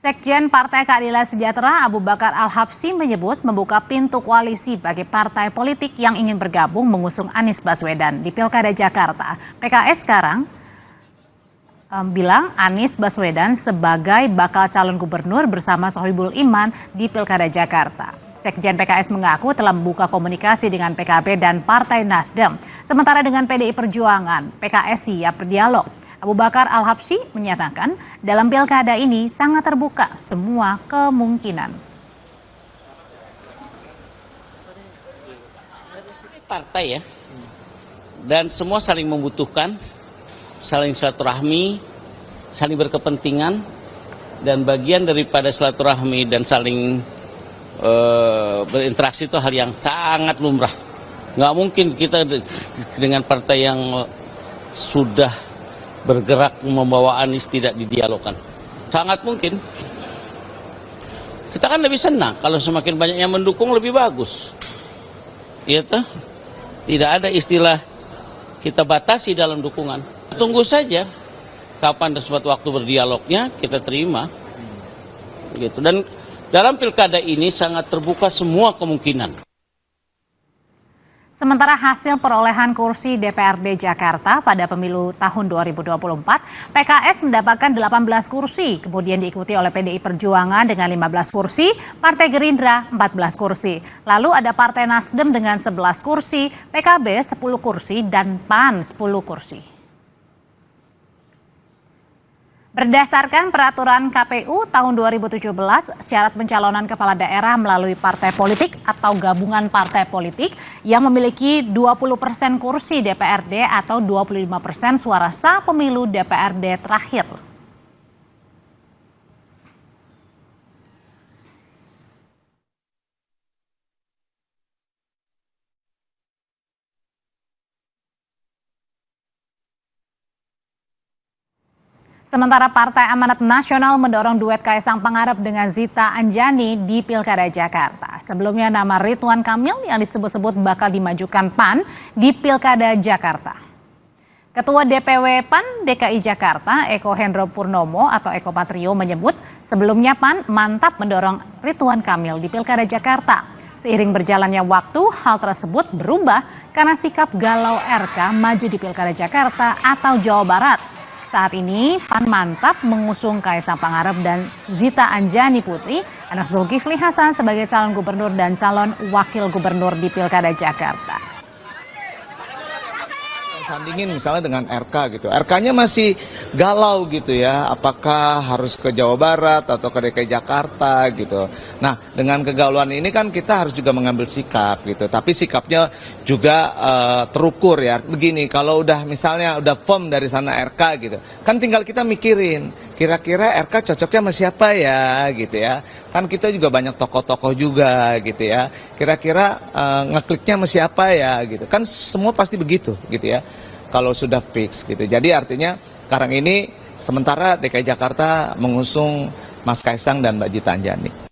Sekjen Partai Keadilan Sejahtera Abu Bakar Al-Habsyi menyebut membuka pintu koalisi bagi partai politik yang ingin bergabung mengusung Anies Baswedan di Pilkada Jakarta. PKS sekarang bilang Anies Baswedan sebagai bakal calon gubernur bersama Sohibul Iman di Pilkada Jakarta. Sekjen PKS mengaku telah membuka komunikasi dengan PKB dan Partai Nasdem. Sementara dengan PDI Perjuangan, PKS siap berdialog. Abu Bakar Al-Habsyi menyatakan dalam pilkada ini sangat terbuka semua kemungkinan. Partai ya, dan semua saling membutuhkan, saling silaturahmi, saling berkepentingan, dan bagian daripada silaturahmi dan saling berinteraksi itu hal yang sangat lumrah. Nggak mungkin kita dengan partai yang sudah bergerak membawa Anies tidak didialogkan. Sangat mungkin. Kita kan lebih senang kalau semakin banyak yang mendukung lebih bagus. Iya toh? Tidak ada istilah kita batasi dalam dukungan. Tunggu saja kapan dan suatu waktu berdialognya kita terima. Gitu. Dan dalam pilkada ini sangat terbuka semua kemungkinan. Sementara hasil perolehan kursi DPRD Jakarta pada pemilu tahun 2024, PKS mendapatkan 18 kursi, kemudian diikuti oleh PDI Perjuangan dengan 15 kursi, Partai Gerindra 14 kursi. Lalu ada Partai Nasdem dengan 11 kursi, PKB 10 kursi, dan PAN 10 kursi. Berdasarkan peraturan KPU tahun 2017, syarat pencalonan kepala daerah melalui partai politik atau gabungan partai politik yang memiliki 20% kursi DPRD atau 25% suara sah pemilu DPRD terakhir. Sementara Partai Amanat Nasional mendorong duet Kaisang Pangarep dengan Zita Anjani di Pilkada Jakarta. Sebelumnya nama Ridwan Kamil yang disebut-sebut bakal dimajukan PAN di Pilkada Jakarta. Ketua DPW PAN DKI Jakarta, Eko Hendro Purnomo atau Eko Patrio menyebut sebelumnya PAN mantap mendorong Ridwan Kamil di Pilkada Jakarta. Seiring berjalannya waktu, hal tersebut berubah karena sikap galau RK maju di Pilkada Jakarta atau Jawa Barat. Saat ini PAN mantap mengusung Kaisang Pangarep dan Zita Anjani Putri, anak Zulkifli Hasan sebagai calon gubernur dan calon wakil gubernur di Pilkada Jakarta. Sandingin misalnya dengan RK gitu, RK-nya masih galau gitu ya, apakah harus ke Jawa Barat atau ke DKI Jakarta gitu. Nah dengan kegalauan ini kan kita harus juga mengambil sikap gitu, tapi sikapnya juga terukur ya. Begini, kalau udah misalnya udah firm dari sana RK gitu, kan tinggal kita mikirin kira-kira RK cocoknya sama siapa ya gitu ya. Kan kita juga banyak tokoh-tokoh juga gitu ya, kira-kira ngekliknya sama siapa ya gitu. Kan semua pasti begitu gitu ya kalau sudah fix gitu. Jadi artinya sekarang ini sementara DKI Jakarta mengusung Mas Kaisang dan Mbak Zita Anjani.